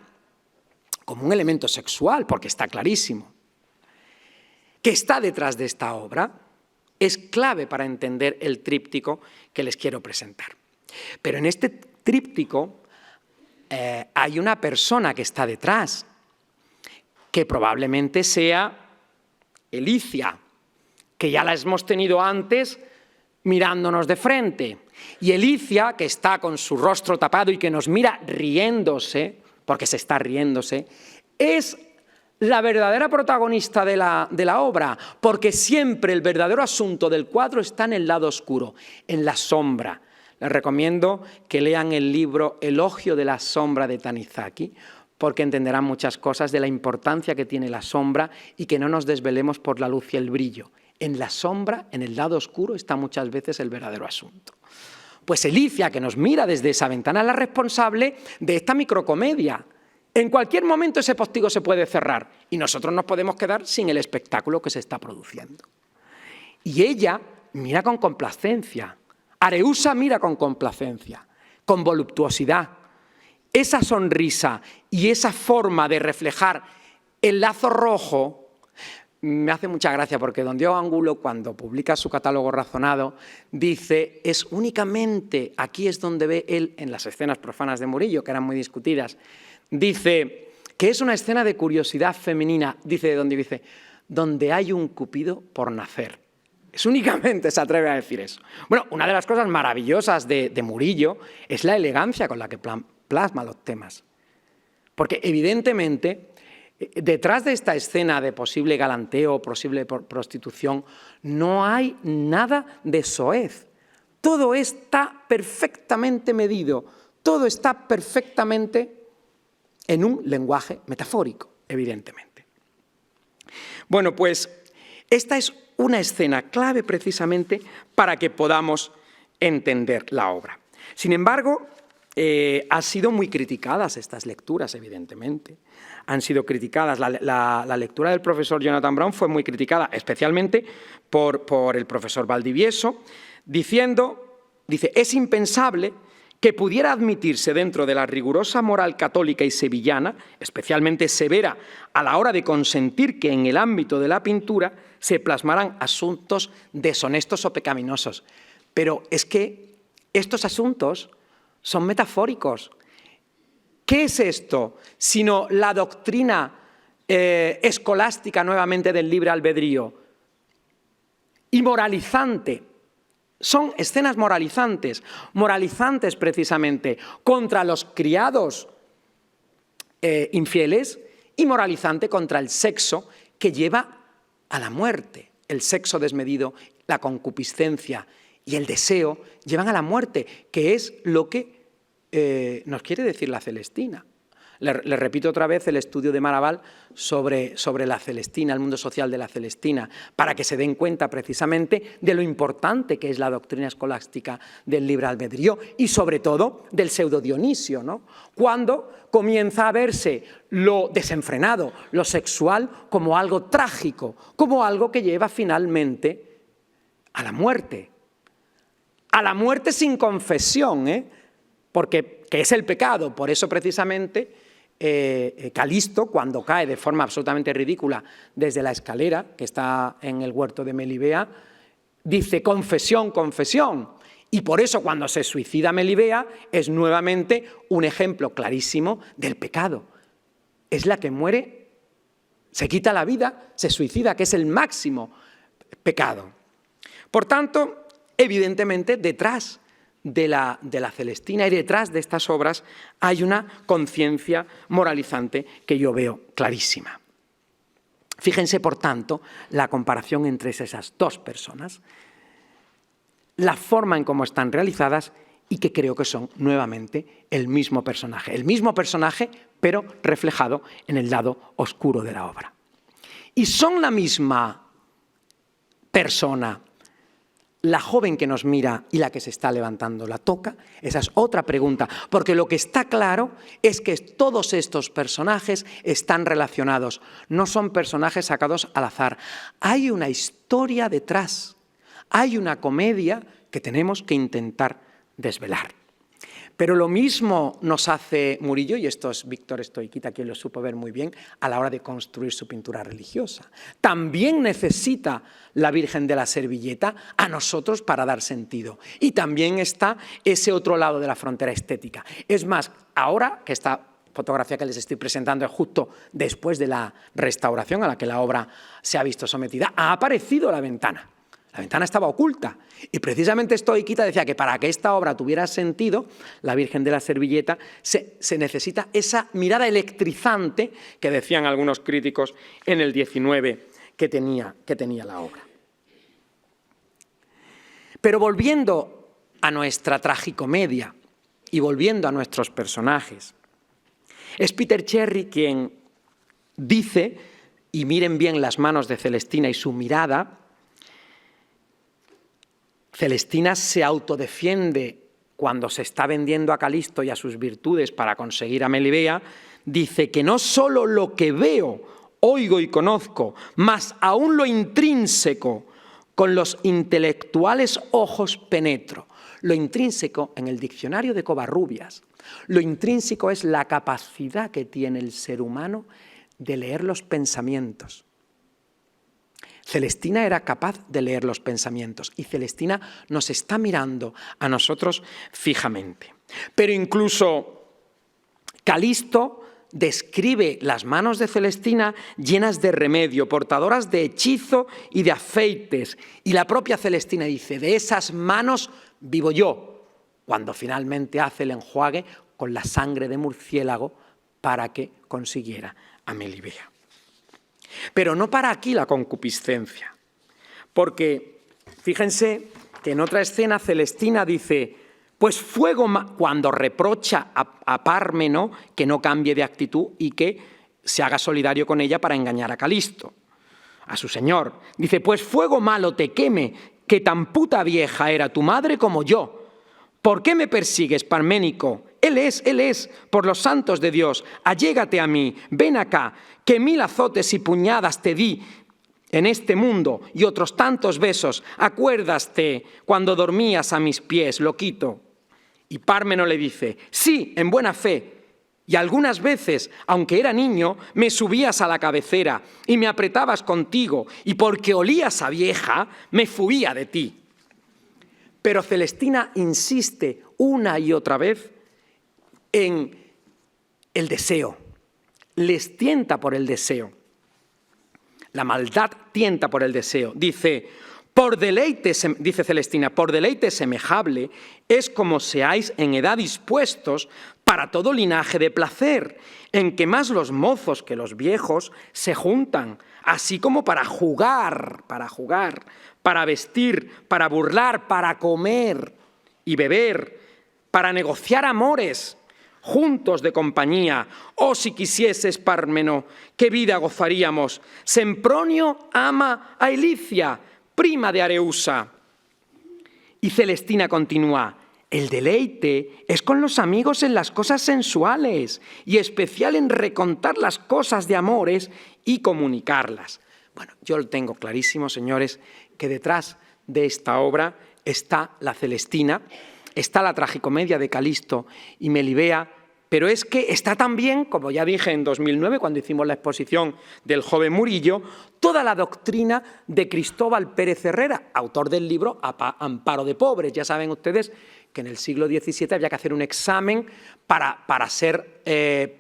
como un elemento sexual, porque está clarísimo, que está detrás de esta obra, es clave para entender el tríptico que les quiero presentar. Pero en este tríptico hay una persona que está detrás, que probablemente sea Elicia, que ya la hemos tenido antes mirándonos de frente. Y Elicia, que está con su rostro tapado y que nos mira riéndose, porque se está riéndose, es la verdadera protagonista de la obra, porque siempre el verdadero asunto del cuadro está en el lado oscuro, en la sombra. Les recomiendo que lean el libro Elogio de la sombra de Tanizaki, porque entenderán muchas cosas de la importancia que tiene la sombra y que no nos desvelemos por la luz y el brillo. En la sombra, en el lado oscuro, está muchas veces el verdadero asunto. Pues Elicia, que nos mira desde esa ventana, es la responsable de esta microcomedia. En cualquier momento ese postigo se puede cerrar y nosotros nos podemos quedar sin el espectáculo que se está produciendo. Y ella mira con complacencia. Areusa mira con complacencia, con voluptuosidad. Esa sonrisa y esa forma de reflejar el lazo rojo me hace mucha gracia, porque don Diego Angulo, cuando publica su catálogo razonado, dice, es únicamente, aquí es donde ve él, en las escenas profanas de Murillo, que eran muy discutidas, dice que es una escena de curiosidad femenina, donde hay un Cupido por nacer. Es únicamente se atreve a decir eso. Bueno, una de las cosas maravillosas de Murillo es la elegancia con la que plasma los temas. Porque evidentemente, detrás de esta escena de posible galanteo o posible prostitución, no hay nada de soez. Todo está perfectamente medido, todo está perfectamente en un lenguaje metafórico, evidentemente. Bueno, pues esta es una escena clave precisamente para que podamos entender la obra. Sin embargo, han sido muy criticadas estas lecturas, evidentemente. Han sido criticadas. La lectura del profesor Jonathan Brown fue muy criticada, especialmente por el profesor Valdivieso, dice, es impensable que pudiera admitirse dentro de la rigurosa moral católica y sevillana, especialmente severa a la hora de consentir que en el ámbito de la pintura se plasmaran asuntos deshonestos o pecaminosos. Pero es que estos asuntos son metafóricos. ¿Qué es esto? Sino la doctrina escolástica nuevamente del libre albedrío y moralizante. Son escenas moralizantes precisamente contra los criados infieles y moralizante contra el sexo que lleva a la muerte. El sexo desmedido, la concupiscencia y el deseo llevan a la muerte, que es lo que nos quiere decir la Celestina. Le repito otra vez el estudio de Maraval sobre la Celestina, el mundo social de la Celestina, para que se den cuenta precisamente de lo importante que es la doctrina escolástica del libre albedrío y sobre todo del pseudo Dionisio, ¿no? Cuando comienza a verse lo desenfrenado, lo sexual, como algo trágico, como algo que lleva finalmente a la muerte sin confesión, porque que es el pecado. Por eso precisamente Calisto, cuando cae de forma absolutamente ridícula desde la escalera que está en el huerto de Melibea, dice confesión, confesión. Y por eso cuando se suicida Melibea es nuevamente un ejemplo clarísimo del pecado. Es la que muere, se quita la vida, se suicida, que es el máximo pecado. Por tanto, evidentemente, detrás de la Celestina y detrás de estas obras hay una conciencia moralizante que yo veo clarísima. Fíjense, por tanto, la comparación entre esas dos personas, la forma en cómo están realizadas y que creo que son nuevamente el mismo personaje, pero reflejado en el lado oscuro de la obra. Y son la misma persona, la joven que nos mira y la que se está levantando la toca. Esa es otra pregunta, porque lo que está claro es que todos estos personajes están relacionados, no son personajes sacados al azar. Hay una historia detrás, hay una comedia que tenemos que intentar desvelar. Pero lo mismo nos hace Murillo, y esto es Víctor Stoiquita quien lo supo ver muy bien a la hora de construir su pintura religiosa. También necesita la Virgen de la Servilleta a nosotros para dar sentido. Y también está ese otro lado de la frontera estética. Es más, ahora que esta fotografía que les estoy presentando es justo después de la restauración a la que la obra se ha visto sometida, ha aparecido la ventana. La ventana estaba oculta y precisamente Stoiquita decía que para que esta obra tuviera sentido, la Virgen de la Servilleta, se necesita esa mirada electrizante que decían algunos críticos en el 19 que tenía la obra. Pero volviendo a nuestra tragicomedia y volviendo a nuestros personajes, es Peter Cherry quien dice, y miren bien las manos de Celestina y su mirada, Celestina se autodefiende cuando se está vendiendo a Calisto y a sus virtudes para conseguir a Melibea, dice que no solo lo que veo, oigo y conozco, mas aún lo intrínseco, con los intelectuales ojos penetro. Lo intrínseco, en el diccionario de Covarrubias, lo intrínseco es la capacidad que tiene el ser humano de leer los pensamientos. Celestina era capaz de leer los pensamientos y Celestina nos está mirando a nosotros fijamente. Pero incluso Calisto describe las manos de Celestina llenas de remedio, portadoras de hechizo y de afeites. Y la propia Celestina dice, de esas manos vivo yo, cuando finalmente hace el enjuague con la sangre de murciélago para que consiguiera a Melibea. Pero no para aquí la concupiscencia, porque fíjense que en otra escena Celestina dice, pues fuego, cuando reprocha a Pármeno que no cambie de actitud y que se haga solidario con ella para engañar a Calisto, a su señor. Dice, pues fuego malo te queme, que tan puta vieja era tu madre como yo. ¿Por qué me persigues, Parménico? Él es, por los santos de Dios, allégate a mí, ven acá, que 1000 azotes y puñadas te di en este mundo y otros tantos besos, acuérdaste cuando dormías a mis pies, loquito. Y Pármeno le dice, sí, en buena fe, y algunas veces, aunque era niño, me subías a la cabecera y me apretabas contigo, y porque olías a vieja, me fuía de ti. Pero Celestina insiste una y otra vez en el deseo, les tienta por el deseo. La maldad tienta por el deseo. Dice, dice Celestina, por deleite semejable es como seáis en edad dispuestos para todo linaje de placer, en que más los mozos que los viejos se juntan, así como para jugar, para vestir, para burlar, para comer y beber, para negociar amores, juntos de compañía. Oh, si quisieses, Pármeno, qué vida gozaríamos. Sempronio ama a Ilicia, prima de Areusa. Y Celestina continúa: el deleite es con los amigos en las cosas sensuales y especial en recontar las cosas de amores y comunicarlas. Bueno, yo lo tengo clarísimo, señores, que detrás de esta obra está la Celestina, está la tragicomedia de Calisto y Melibea, pero es que está también, como ya dije en 2009, cuando hicimos la exposición del joven Murillo, toda la doctrina de Cristóbal Pérez Herrera, autor del libro Amparo de Pobres. Ya saben ustedes que en el siglo XVII había que hacer un examen para ser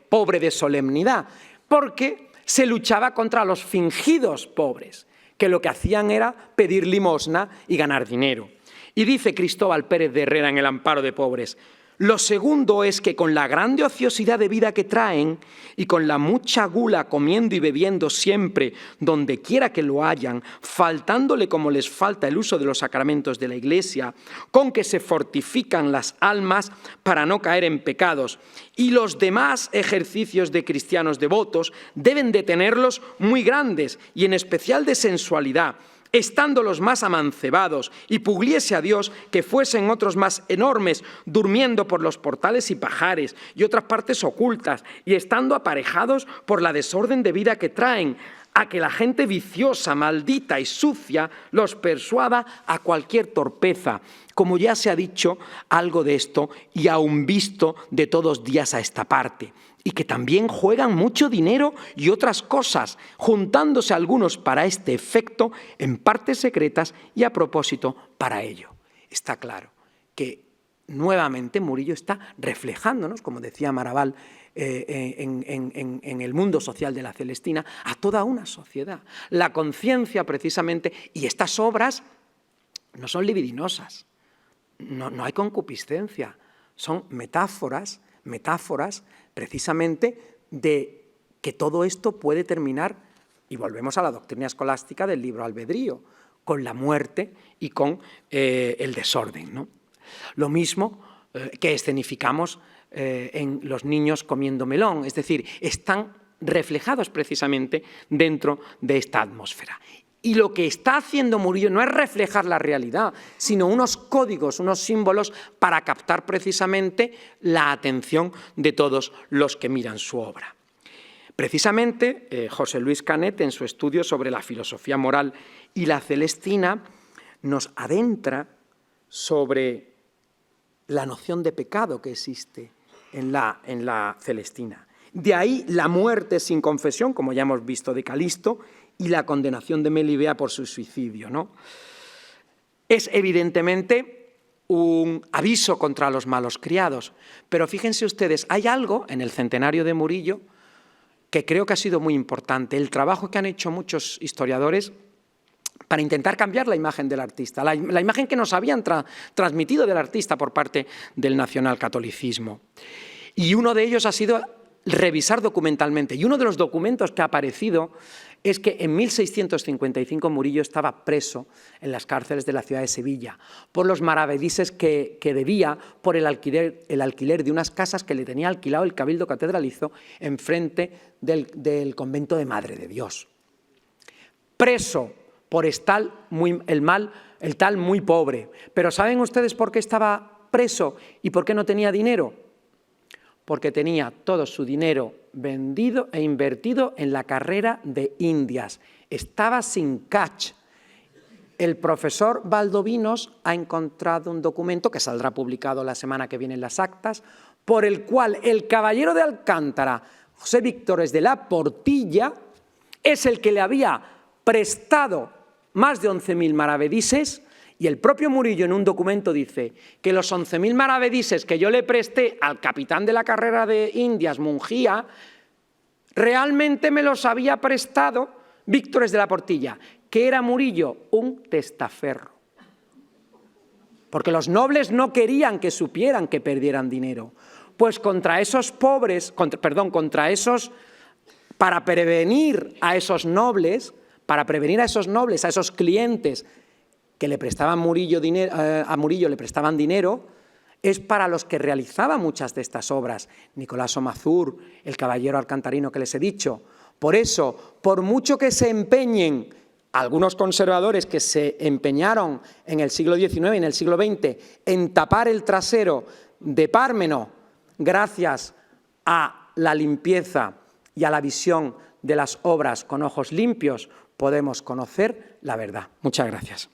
pobre de solemnidad, porque se luchaba contra los fingidos pobres, que lo que hacían era pedir limosna y ganar dinero. Y dice Cristóbal Pérez de Herrera en el Amparo de Pobres: lo segundo es que con la grande ociosidad de vida que traen y con la mucha gula comiendo y bebiendo siempre donde quiera que lo hayan, faltándole como les falta el uso de los sacramentos de la Iglesia, con que se fortifican las almas para no caer en pecados, y los demás ejercicios de cristianos devotos deben de tenerlos muy grandes y en especial de sensualidad, estando los más amancebados, y pugliese a Dios que fuesen otros más enormes, durmiendo por los portales y pajares y otras partes ocultas, y estando aparejados por la desorden de vida que traen, a que la gente viciosa, maldita y sucia los persuada a cualquier torpeza. Como ya se ha dicho algo de esto y aún visto de todos días a esta parte. Y que también juegan mucho dinero y otras cosas, juntándose algunos para este efecto en partes secretas y a propósito para ello. Está claro que nuevamente Murillo está reflejándonos, como decía Maraval, en el mundo social de la Celestina, a toda una sociedad. La conciencia precisamente, y estas obras no son libidinosas, no hay concupiscencia, son metáforas precisamente de que todo esto puede terminar, y volvemos a la doctrina escolástica del libro albedrío, con la muerte y con el desorden, ¿no? Lo mismo que escenificamos en los niños comiendo melón, es decir, están reflejados precisamente dentro de esta atmósfera. Y lo que está haciendo Murillo no es reflejar la realidad, sino unos códigos, unos símbolos para captar precisamente la atención de todos los que miran su obra. Precisamente, José Luis Canet, en su estudio sobre la filosofía moral y la Celestina, nos adentra sobre la noción de pecado que existe en la Celestina. De ahí la muerte sin confesión, como ya hemos visto de Calisto, y la condenación de Melibea por su suicidio, ¿no? Es evidentemente un aviso contra los malos criados, pero fíjense ustedes, hay algo en el centenario de Murillo que creo que ha sido muy importante, el trabajo que han hecho muchos historiadores para intentar cambiar la imagen del artista, la imagen que nos habían transmitido del artista por parte del nacionalcatolicismo. Y uno de ellos ha sido revisar documentalmente, y uno de los documentos que ha aparecido es que en 1655 Murillo estaba preso en las cárceles de la ciudad de Sevilla por los maravedises que debía por el alquiler de unas casas que le tenía alquilado el Cabildo Catedralicio enfrente del convento de Madre de Dios. Preso por el tal muy pobre. Pero ¿saben ustedes por qué estaba preso y por qué no tenía dinero? Porque tenía todo su dinero vendido e invertido en la carrera de Indias. Estaba sin catch. El profesor Valdovinos ha encontrado un documento que saldrá publicado la semana que viene en las actas, por el cual el caballero de Alcántara, José Víctores de la Portilla, es el que le había prestado más de 11.000 maravedises. Y el propio Murillo en un documento dice que los 11.000 maravedises que yo le presté al capitán de la carrera de Indias, Mungía, realmente me los había prestado Víctores de la Portilla, que era Murillo un testaferro. Porque los nobles no querían que supieran que perdieran dinero. Pues contra esos pobres, para prevenir a esos nobles, a esos clientes que le prestaban a Murillo le prestaban dinero, es para los que realizaban muchas de estas obras, Nicolás Mazur, el caballero alcantarino que les he dicho. Por eso, por mucho que se empeñen algunos conservadores que se empeñaron en el siglo XIX y en el siglo XX en tapar el trasero de Pármeno, gracias a la limpieza y a la visión de las obras con ojos limpios, podemos conocer la verdad. Muchas gracias.